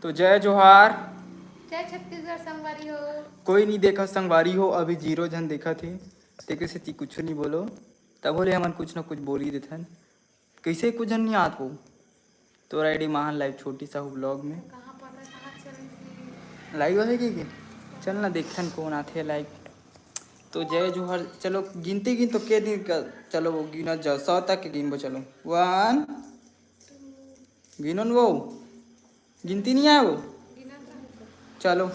तो जय जोहार। जय छत्तीसगढ़ संगवारी हो। कोई नहीं देखा संगवारी हो, अभी जीरो जन देखा थे। तेके से ती कुछ नहीं बोलो, तब बोले हमन कुछ ना कुछ बोल ही देथन। कैसे कुछ जन नहीं आत हो तो आईडी महान लाइव छोटी सा हो ब्लॉग में कहाँ पर है, कहाँ चल रही? लाइव है कि चल ना देखथन कौन आथे लाइव। तो जय जोहर। चलो गिनती गिन तो के दिन का, चलो वो गिना जाओ 100 तक के गिन वो। चलो 1 गिनोन वो गिनती नहीं आया वो। चलो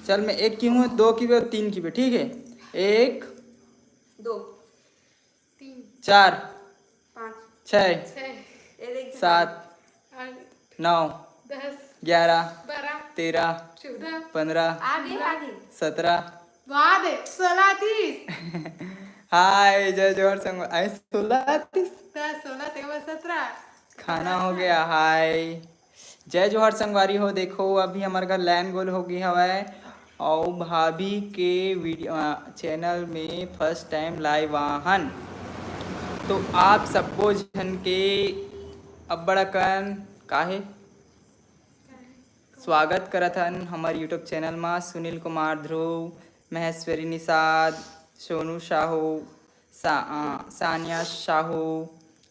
चल मैं 1 की हूँ, 2 की भी और 3 की भी। ठीक है 1 2 3 4 5 6 6 7 8 9 10 11 12 13 14 15 आगे 17 बाद 16 30 हाय जय जोहर संग आए 16 30 10 16 13 17 खाना हो गया। हाय जय जोहर संगवारी हो। देखो अभी हमारे घर लैंड गोल हो गई हवा और भाभी के वीडियो चैनल में फर्स्ट टाइम लाइव आहन। तो आप सबको जन के अब्बड़कन काहे स्वागत करत हन हमार यूट्यूब चैनल में। सुनील कुमार ध्रुव, महेश्वरी निषाद, सोनू साहू, सानिया साहू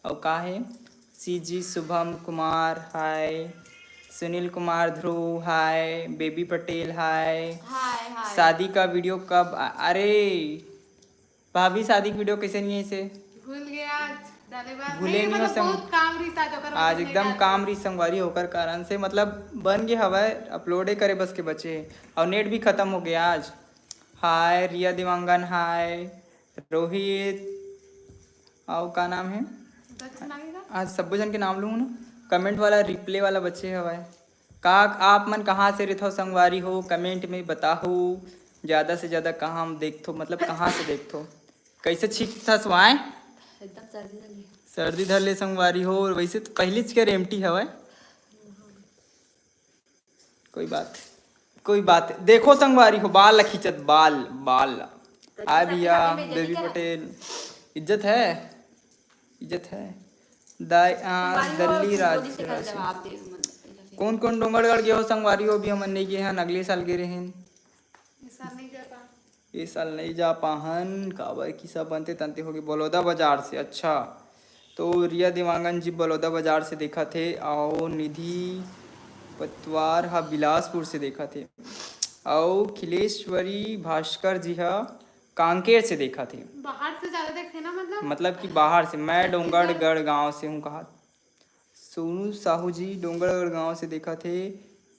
और का है सीजी शुभम कुमार हाय, सुनील कुमार ध्रुव हाय, बेबी पटेल हाय। हाय हाय शादी का वीडियो कब अरे भाभी शादी की वीडियो कैसे नहीं है इसे भूल गया आज डाले बार भूले नहीं, नहीं हो मतलब संग बहुत काम रही था तो आज एकदम काम रही संगवारी होकर कारण से मतलब बन गया हवा अपलोडे करे बस के बचे और नेट भी खत्म हो गया आज। हाय रिया दिवांगन हाय, रोहित और का नाम है आज सब जन के नाम लूँ ना। कमेंट वाला रिप्ले वाला बच्चे हवा का आप मन कहाँ से रहते हो संगवारी हो कमेंट में बताओ। ज़्यादा से ज़्यादा कहाँ हम देखते मतलब कहाँ से देखते हो कैसे ठीक था स्वाए एकदम सर्दी लगी। सर्दी धर ले संगवारी हो। वैसे तो पहली के रेमटी हवा कोई बात देखो संगवारी हो बाल खींचत बाल बाल आ भैया बेबी पटेल इज्जत है दल्ली राज कौन कौन डोंगरगढ़ गए हो संगवारी हो। भी हम नहीं गए हैं, अगले साल गए रहे इस साल नहीं जा पाहन काबर की सब बनते तंते हो गए बलौदा बाजार से। अच्छा तो रिया दिवांगन जी बलौदा बाजार से देखा थे और निधि पतवार हा बिलासपुर से देखा थे और खिलेश्वरी भास्कर जी हा कांकेर से देखा थे। बाहर से ज्यादा देखते ना, मतलब कि बाहर से। मैं डोंगरगढ़ गांव से हूँ कहा। सोनू साहू जी डोंगरगढ़ गांव से देखा थे।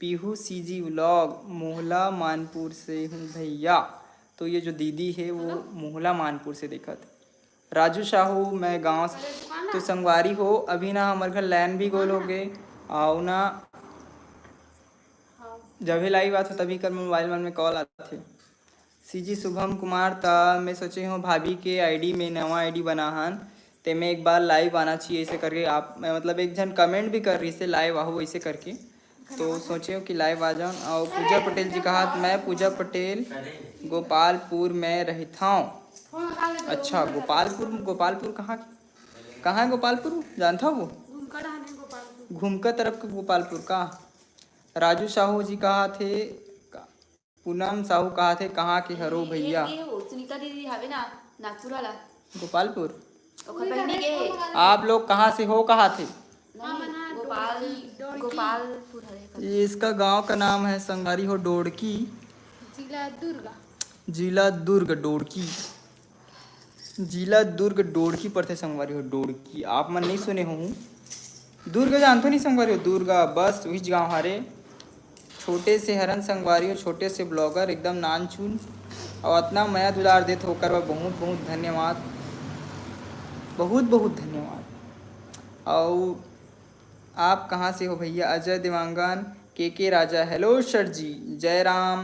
पीहू सीजी व्लॉग मोहला मानपुर से हूँ भैया। तो ये जो दीदी है वो मोहला मानपुर से देखा था। राजू साहू मैं गांव से। तो संगवारी हो अभी ना हमारे घर लैंड भी गोल हो गए और ना जब भी लाइव आता तभी कर मोबाइल में कॉल आते थे। सीजी शुभम कुमार था मैं सोचे हूँ भाभी के आईडी में नवा आईडी बना हन ते में एक बार लाइव आना चाहिए ऐसे करके। आप मैं मतलब एक जन कमेंट भी कर रही से लाइव आओ ऐसे करके तो सोचे हो कि लाइव आ जाऊँ। और पूजा पटेल जी कहा मैं पूजा पटेल गोपालपुर में रहता हूँ। अच्छा गोपालपुर कहाँ है गोपालपुर जानता हो वो घूमकर तरफ का गोपालपुर का। राजू साहू जी कहा थे पूनम साहू कहा थे कहाँ के हरो भैया सुनीता दीदी हवे ना नागपुर वाला गोपालपुर। ओकर पहले के आप लोग कहाँ से हो कहाँ थे गोपालपुर हवे। ये इसका गांव का नाम है संगारी हो डोड़की जिला दुर्ग डोड़की पर थे संगवारी हो डोड़की। आप मन नहीं सुने हो दुर्ग जानते नहीं संगवारी हो दुर्गा बस वही गाँव हरे। छोटे से हरन संगवारी हो छोटे से ब्लॉगर एकदम नान चुन और इतना मया दुलार देते होकर बहुत बहुत धन्यवाद बहुत धन्यवाद। और आप कहाँ से हो भैया अजय दिवांगन के राजा हेलो सर जी जय राम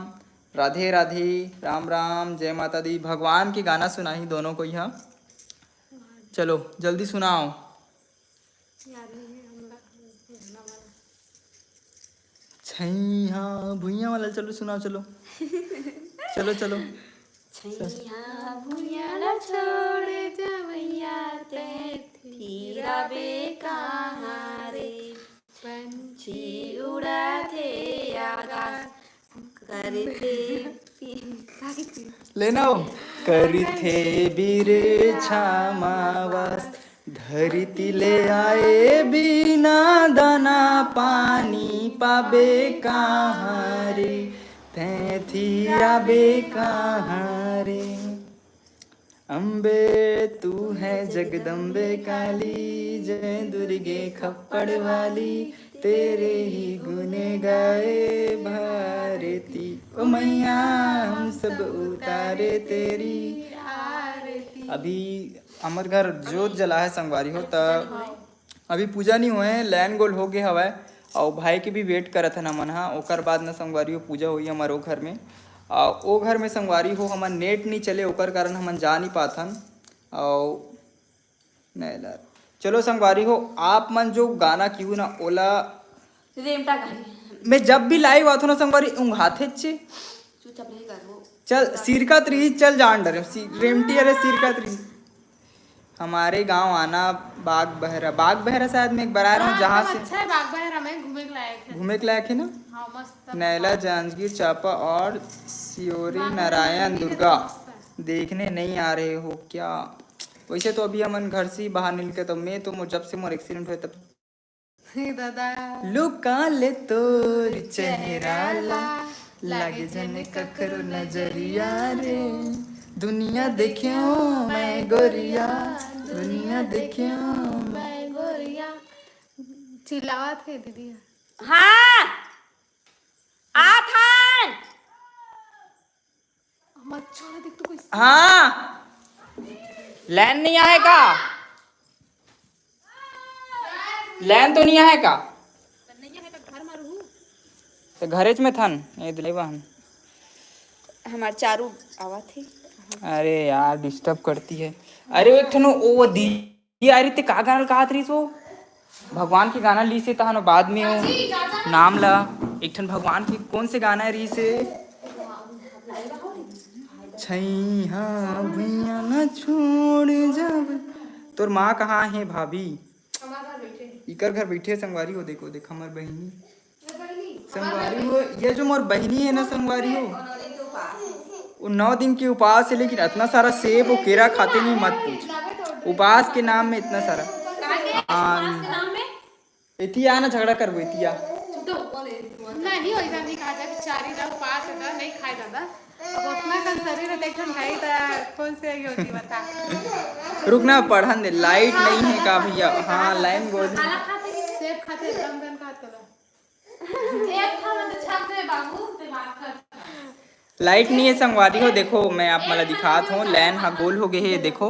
राधे राधे राम राम जय माता दी। भगवान के गाना सुनाई दोनों को यहाँ चलो जल्दी सुनाओ। छैया भुइया वाला चलो सुनाओ चलो चलो छैया भुइया छोड़ जवैया ते फिरा बे कहाँ रे पंछी उड़ाते आकाश करते लेना हो करी थे बीर छामावास धरती ले आए बिना दाना पानी पाबे कहाँ रे तैथी आबे कहाँ रे अम्बे तू है जगदम्बे काली जय दुर्गे खप्पड़ वाली तेरे ही गुने गाए भारती ओ मैया हम सब उतारे तेरी आरती। अभी हमार घर जोत जला है संगवारी हो त अभी पूजा नहीं हुए लैन गोल हो गए हवा और भाई के भी वेट करत हन हमन हा ओकर बाद न संगवारी हो पूजा हुई हमारे ओ घर में ओ घर में संगवारी हो हमन नेट नहीं चले ओकर कारण हमन जा नहीं पाथन और नहीं ला चलो संगवारी हो आप मन जो गाना क्यों ना ओला रेमटा कहीं मैं जब भी लाइव आथो ना संगवारी उंघाथे चे चुपचाप नहीं कर वो चल सिरका त्रीज चल जान डरे रेमटी अरे सिरका त्रीज हमारे गांव आना बाग बहरा शायद मैं एक बार आ रहा हूँ जहाँ से अच्छा है बाग बहरा में घूमने के लायक है। घूमे के लायक है ना हाँ मस्त। नैला जांजगीर चांपा और सियोरी नारायण दुर्गा देखने नहीं आ रहे हो क्या वैसे तो अभी हमन घर से ही बाहर निकले तो मैं तो जब से मोर एक्सीडेंट हुआ तब दादा लुका ले तोर चेहरा लागे जने ककरो नजरिया रे दुनिया देखियो मैं गोरिया दुनिया देखियो मैं गोरिया चिल्लावा थे दीदी। हाँ आथन मत छोड़ देख तू कोई हाँ लैन नहीं आए का लैन तो नहीं आए का घर में रहू। तो घरेज में थन ये दिलेवा हन हमार चारू आवा थे अरे यार डिस्टर्ब करती है अरे वो एक ठनो ओ दी आ रही थे का गाना कहा थी सो भगवान के गाना ली से तहनो बाद में वो नाम ला एक ठन भगवान की कौन से गाना है री से छैया भैया न छोड़ जब तोर माँ कहाँ है भाभी इकर घर बैठे संगवारी हो देखो देख हमार बहनी संगवारी हो ये जो मोर बहनी है ना संगवारी हो वो 9 दिन के उपवास है लेकिन इतना सारा सेब और केरा खाते नहीं मत पूछ उपवास के नाम में इतना सारा इतिया ना झगड़ा करबो इतिया नहीं हो जाती कहा जाए बेचारी जब पास है नहीं खाए ज्यादा अब उतना कल शरीर है देखन भाई तो कौन से आगे होती बता। रुकना पढ़न दे लाइट नहीं है का भैया हाँ लाइन गोल सेब खाते दम दम खाते लो एक खा मत छाप दे बाबू ते बात कर लाइट नहीं है संगवारी हो देखो मैं आप मला दिखात हूँ लैन हाँ गोल हो गए है देखो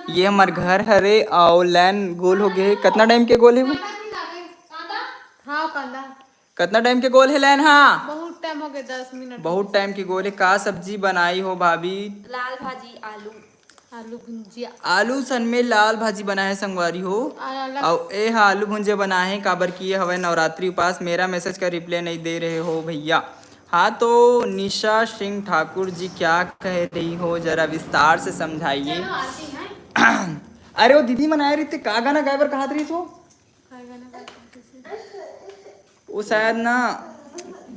ये हमार घर हरे और लैन गोल हो गए कितना टाइम के गोल है वो हाँ कांदा कितना टाइम के गोल है लैन हाँ बहुत टाइम हो गए 10 मिनट। बहुत टाइम की गोल है का सब्जी बनाई हो भाभी लाल भाजी आलू आलू भुंजिया आलू सन में लाल भाजी बना है संगवारी हो और ए हाँ आलू भुंजे बना है काबर किए हवे नवरात्रि उपास मेरा मैसेज का रिप्लाई नहीं दे रहे हो भैया हाँ तो निशा सिंह ठाकुर जी क्या कह रही हो जरा विस्तार से समझाइए अरे वो दीदी मनाए रही थी का गाना गायबर कहा रही तो वो शायद ना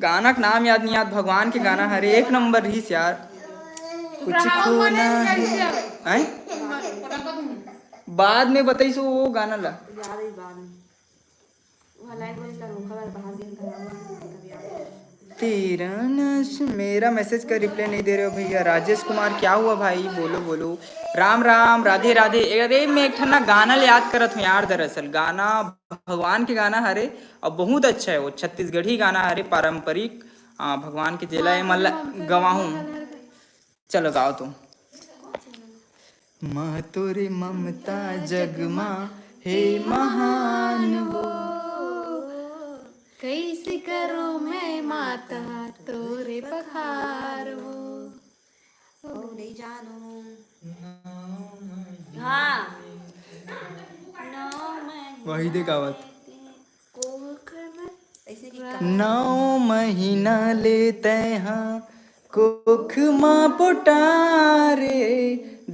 गाना का नाम याद नहीं याद भगवान के गाना हरे एक नंबर रही यार कुछ खोना है बाद में बताइए वो गाना ला याद ही बात में वो लाइन बोल का खबर बाहर दिन तेरा नश मेरा मैसेज का रिप्लाई नहीं दे रहे हो भैया राजेश कुमार क्या हुआ भाई बोलो बोलो राम राम राधे राधे अरे मैं एक ठन्ना गाना याद करत हूँ यार दरअसल गाना भगवान के गाना हरे और बहुत अच्छा है वो छत्तीसगढ़ी गाना हरे पारंपरिक भगवान के जेला मल्ला गवाहूँ चलो गाओ तुम माँ तोरे ममता जगमा हे महान वो कैसे करूं मैं माता तोरे पखार हो नहीं जानो हाँ वही देखावत ऐसे की 9 महीना लेते हैं कोख माँ पुटारे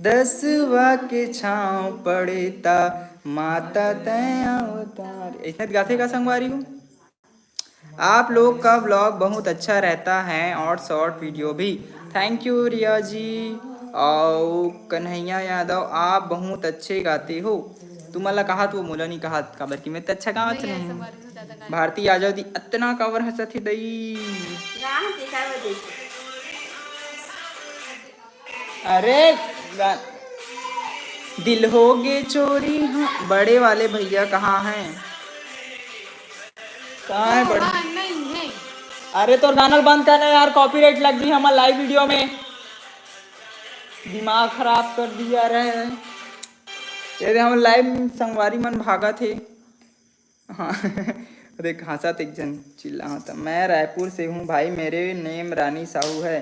10वां के छाँव पड़ेता माता तय अवतार, ऐसा गाते का संगवारी हो। आप लोग का ब्लॉग बहुत अच्छा रहता है और शॉर्ट वीडियो भी। थैंक यू रिया जी। और कन्हैया यादव, आप बहुत अच्छे गाते हो। तुम्हाला कहा तो मोला नहीं कहा काबर की मैं तो अच्छा गावत नहीं नहीं ऐसा हूँ। बारी हो ज्यादा गाय भारती आ जाओ दी इतना काबर हंसत ही दई। राह देखा वो देख। अरे दिल हो गए चोरी। हाँ बड़े वाले भैया कहाँ हैं? कहाँ है बड़े? हाँ नहीं है। अरे तो गाना बंद करना यार, कॉपीराइट लग गई हमारे लाइव वीडियो में। दिमाग खराब कर दिया रहे। ये हम लाइव संगवारी मन भागा थे। हाँ देख हंसा एक जन चिल्ला था। मैं रायपुर से हूँ भाई, मेरे नेम रानी साहू है।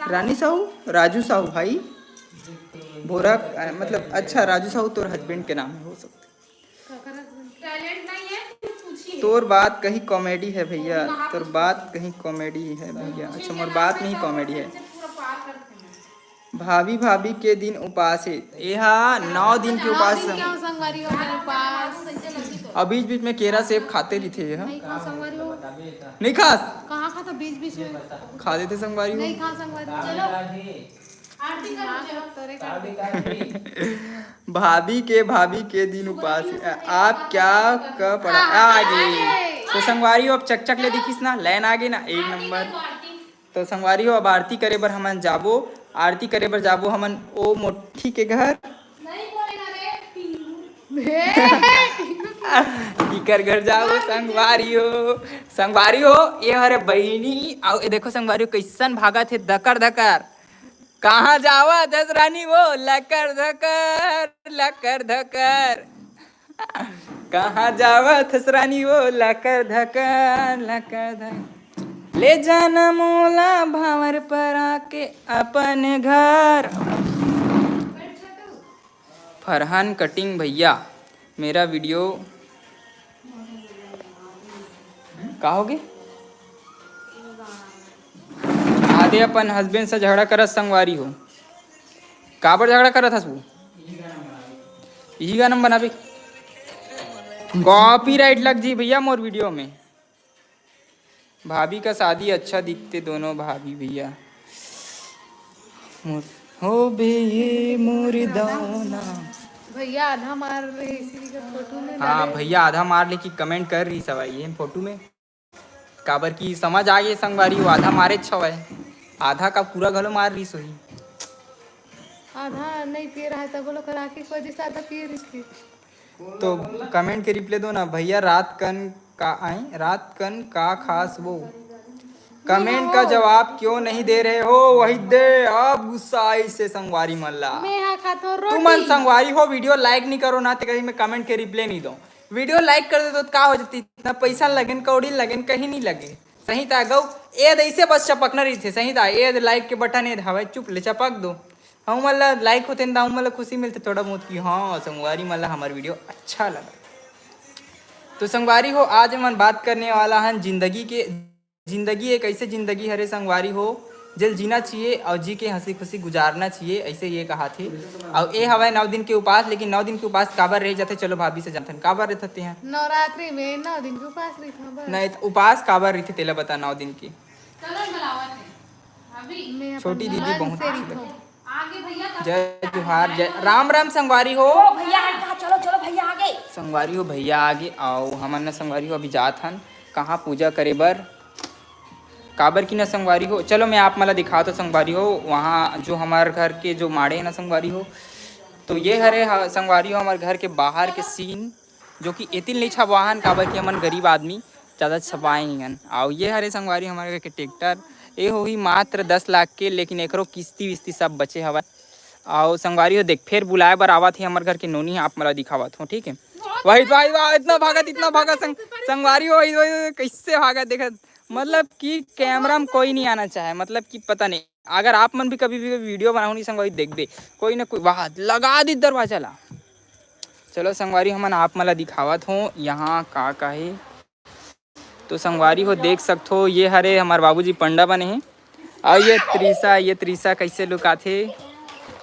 रानी साहू, राजू साहू भाई। भोरा मतलब अच्छा राजू साहू तोर हस्बैंड के नाम है हो सकता। टैलेंट नहीं है पूछिए। तोर बात कहीं कॉमेडी है भैया, तोर बात कहीं कॉमेडी है भैया। अच्छा मोर बात नहीं कॉमेडी है। भाभी भाभी के दिन उपास है। यहाँ 9 दिन के उपास। क्यों संगवारी हो मेरे पास? और बीच बीच में केरा सेब खाते नहीं थे यह। नहीं खा संगवारी हो। नहीं खास कहाँ खाता बीच बीच में? खा देते संगवारी नहीं हो। खा संगवारी। चलो आरती करो। भाभी के दिन उपास है। आप क्या का पढ़ा आगे तो संगवारी हो। अब चक चक ले दिखिस ना, लाइन आगे ना एक नंबर। तो संगवारी हो अब आरती करे बर हमन जाबो। आरती करे बर जाबो हमन ओ मोठी के घर। इकर घर जाओ संगवारी हो। संगवारी हो ये हरे बहिनी। आओ ये देखो संगवारी हो कैसन भागा थे धकर धकर। कहाँ जावा दस रानी वो लकर धकर लकर धकर। कहाँ जावा दस रानी वो लकर धकर लकर धकर। ले जाना मोला भावर पर आके अपन घर। फरहान कटिंग भैया मेरा वीडियो कहोगे? आधे अपन हस्बैंड से झगड़ा करत संगवारी हो। काबर झगड़ा करत हस वो? यही गाना बनाबे कॉपीराइट लग जी भैया मोर वीडियो में। भाभी का शादी अच्छा दिखते दोनों भाभी भैया। मोर हो बे ये मोर दाना। भैया आधा मार रहे इसी का फोटो में। हाँ भैया आधा मार ले की कमेंट कर रही सवाई ये फोटो में। काबर की समझ आ गई संगवारी हो आधा मारे छवाय। आधा का पूरा घलो मार रही सोही। आधा नहीं पी रहा है तब लोग राखी की वजह से आधा पी रही थी। तो कमेंट के रिप्लाई दो ना भैया। रात कन का आए रात कन का खास वो। कमेंट का जवाब क्यों नहीं दे रहे हो? वही दे अब गुस्सा आई से संगवारी मल्ला। मैं यहाँ खाता तुम मन संगवारी हो वीडियो लाइक नहीं करो ना तो कहीं मैं कमेंट के रिप्लाई नहीं दो। वीडियो लाइक कर दे तो क्या हो जाती? इतना पैसा लगन कौड़ी लगन कहीं नहीं लगे। सही था गौ एद ऐसे बस चपकना रही थे। सही था एद लाइक के बटन एद हवा चुप ले चपक दो। हम मतलब लाइक होते ना हम मतलब खुशी मिलते थोड़ा बहुत की हाँ संगवारी मतलब हमारा वीडियो अच्छा लगा। तो संगवारी हो आज हम बात करने वाला है जिंदगी के। जिंदगी एक ऐसे जिंदगी हरे संगवारी हो जल जीना चाहिए और जी के हंसी खुशी गुजारना चाहिए ऐसे ये कहा थे। और ये हवा 9 दिन के उपास। लेकिन 9 दिन के उपास काबर रह जाते? चलो भाभी से जानते हैं काबर रहते हैं। नवरात्रि में 9 दिन के उपास रही था। नहीं तो उपास काबर रही थे तेला बता 9 दिन की। छोटी दीदी बहुत अच्छी लगी। जय जोहार जय राम राम संगवारी हो। भैया चलो चलो भैया आगे। संगवारी हो भैया आगे आओ। हमन न संगवारी हो अभी जात हन कहाँ पूजा करे बर काबर की न संगवारी हो। चलो मैं आप मला दिखा तो संगवारी हो वहाँ जो हमारे घर के जो माड़े हैं ना संगवारी हो। तो ये हरे संगवारी हो हमारे घर के बाहर के सीन जो कि एतिल नहीं छपवाहन काबर की हमन गरीब आदमी ज़्यादा छपाए नहीं हन। और ये हरे संगवारी हमारे घर के ट्रैक्टर ये हो ही मात्र 10 लाख के। लेकिन एकरो किस्ती विस्ती सब बचे हवा। और संगवारी हो देख फिर बुलाए बर आवा थे हमारे घर के नोनी आप मला दिखावत हो ठीक है। वही भाई वाह इतना भागा संगवारी हो कैसे भागा देखा। मतलब कि कैमरा में कोई नहीं आना चाहे। मतलब कि पता नहीं अगर आप मन भी कभी भी वीडियो बनाओ नहीं संगवारी देख दे कोई ना कोई वाह लगा दी दरवाजा ला। चलो संगवारी हमन आप मला दिखावत हो यहाँ का है। तो संगवारी हो देख सकते हो ये हरे हमारे बाबूजी पंडा बने हैं। और ये त्रिसा कैसे लुका थे।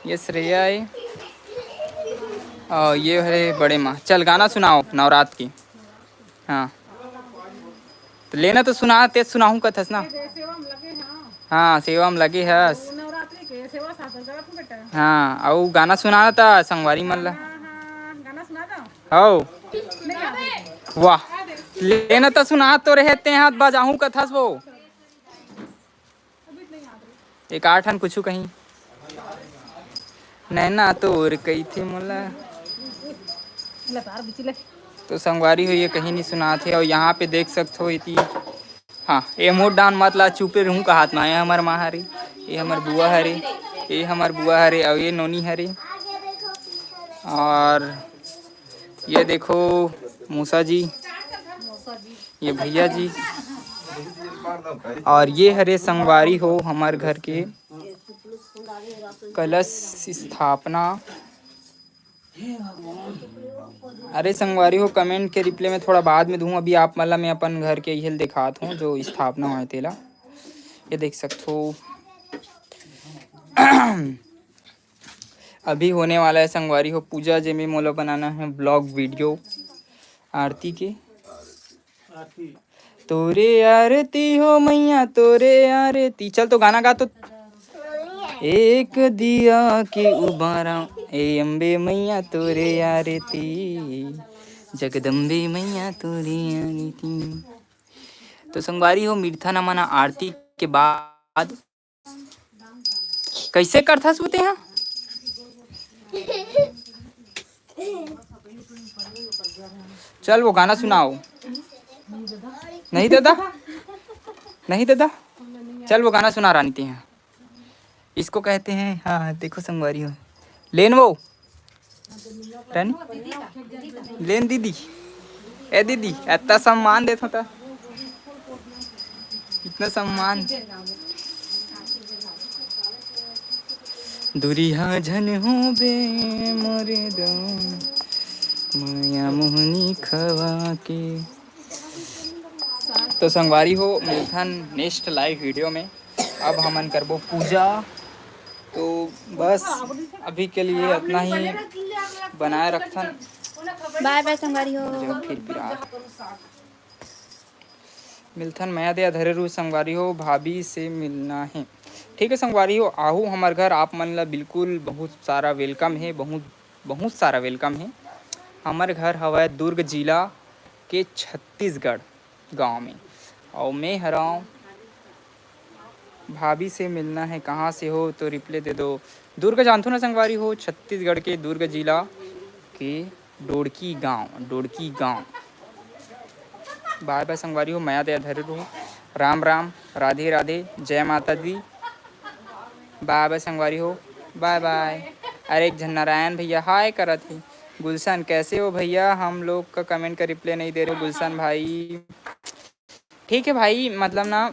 ये श्रेया है ये है बड़े माँ। चल गाना सुनाओ नवरात्र की। हाँ तो लेना तो सुना तेज सुनाऊँ कथस ना। हाँ सेवा में लगे हस। हाँ और गाना सुनाना था संगवारी मन ला। हो वाह लेना तो सुना तो रहते हाथ बजाऊँ कथस वो। एक आठन कुछ कहीं नैना तोर कही थी मोला। तो संगवारी हो ये कहीं नहीं सुना थे। और यहाँ पे देख सकते हो इतनी। हाँ ये मोट डान मत ला चुपे रहूँ का हाथ में। ये हमार माँ हरे, ये हमार बुआ हरे, ये हमार बुआ हरे और ये नोनी हरे। और ये देखो मूसा जी, ये भैया जी। और ये हरे संगवारी हो हमार घर के कलश स्थापना। अरे संगवारी हो कमेंट के रिप्लाई में थोड़ा बाद में दूँ। अभी आप मतलब मैं अपन घर के यही दिखाता हूँ जो स्थापना हुआ तेला। ये देख सकते हो अभी होने वाला है संगवारी हो पूजा जेमे मोला बनाना है ब्लॉग वीडियो आरती के। तोरे आरती हो मैया तोरे आरती। चल तो गाना गा तो। एक दिया के उबारा ए अम्बे मैया तोरे आरती, जगदम्बे मैया तोरे आरती। तो संगवारी हो मीठा न मना आरती के बाद कैसे करथा सोते हैं। चल वो गाना सुनाओ। नहीं दादा, नहीं दादा, चल वो गाना सुना रानी ते हैं। इसको कहते हैं हाँ देखो संगवारी हो लेन वो रानी लेन दीदी। ए दीदी इतना सम्मान देता था, इतना सम्मान। दुरिहा झन हो बे मोरे दो माया मोहनी खवा के। तो संगवारी हो मिलथन नेक्स्ट लाइव वीडियो में। अब हमन करबो पूजा। तो बस अभी के लिए इतना ही बनाए रखथन। बाय बाय संगवारी हो। फिर मिलथन मैं दे अधरे रू संगवारी हो भाभी से मिलना है। ठीक है संगवारी हो आहू हमार घर आप मन ला बिल्कुल बहुत सारा वेलकम है। बहुत सारा वेलकम है। हमार घर हवा दुर्ग जिला के छत्तीसगढ़ गांव में। और मैं हराऊँ भाभी से मिलना है कहाँ से हो तो रिप्लाई दे दो। दुर्ग जानते हो ना संगवारी हो छत्तीसगढ़ के दुर्ग जिला के डोड़की गांव। बाय बाय संगवारी हो माया दया धरे रहो। राम राम राधे राधे जय माता दी। बाय बाय संगवारी हो बाय बाय। अरे एक झन नारायण भैया हाय करत है। गुलशन कैसे हो भैया हम लोग का कमेंट का रिप्लाई नहीं दे रहे हो गुलशन भाई। ठीक है भाई मतलब ना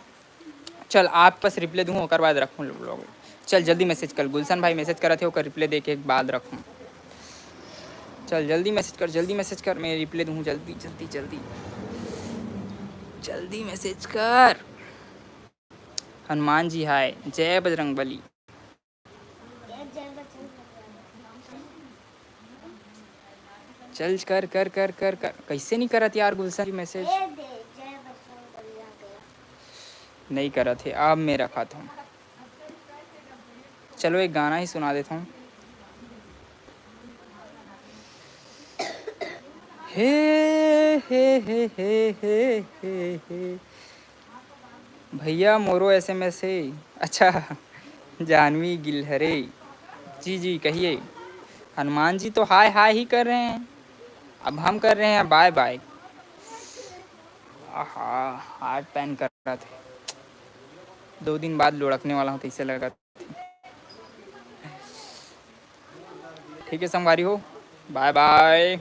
चल आप बस रिप्लाई दूँ ओकर बाद रखूँ लोग। चल जल्दी मैसेज कर गुलशन भाई मैसेज करा थे ओकर रिप्लाई दे के एक बाद रखूँ। चल जल्दी मैसेज कर मैं रिप्लाई दूँ जल्दी मैसेज कर। हनुमान जी हाय जय बजरंगबली। चल कर कर कर कर कर कैसे नहीं करत यार गुलशन जी मैसेज नहीं करत है। अब मैं रखा था। चलो एक गाना ही सुना देता हूँ। हे हे हे हे हे हे हे भैया मोरो SMS है। अच्छा जानवी गिलहरे जी जी कहिए। हनुमान जी तो हाय हाय ही कर रहे हैं। अब हम कर रहे हैं बाय बाय। हार्ट पैन कर रहा था 2 दिन बाद लुढ़कने वाला हूँ तो इससे लगा। ठीक है संगवारी हो बाय बाय।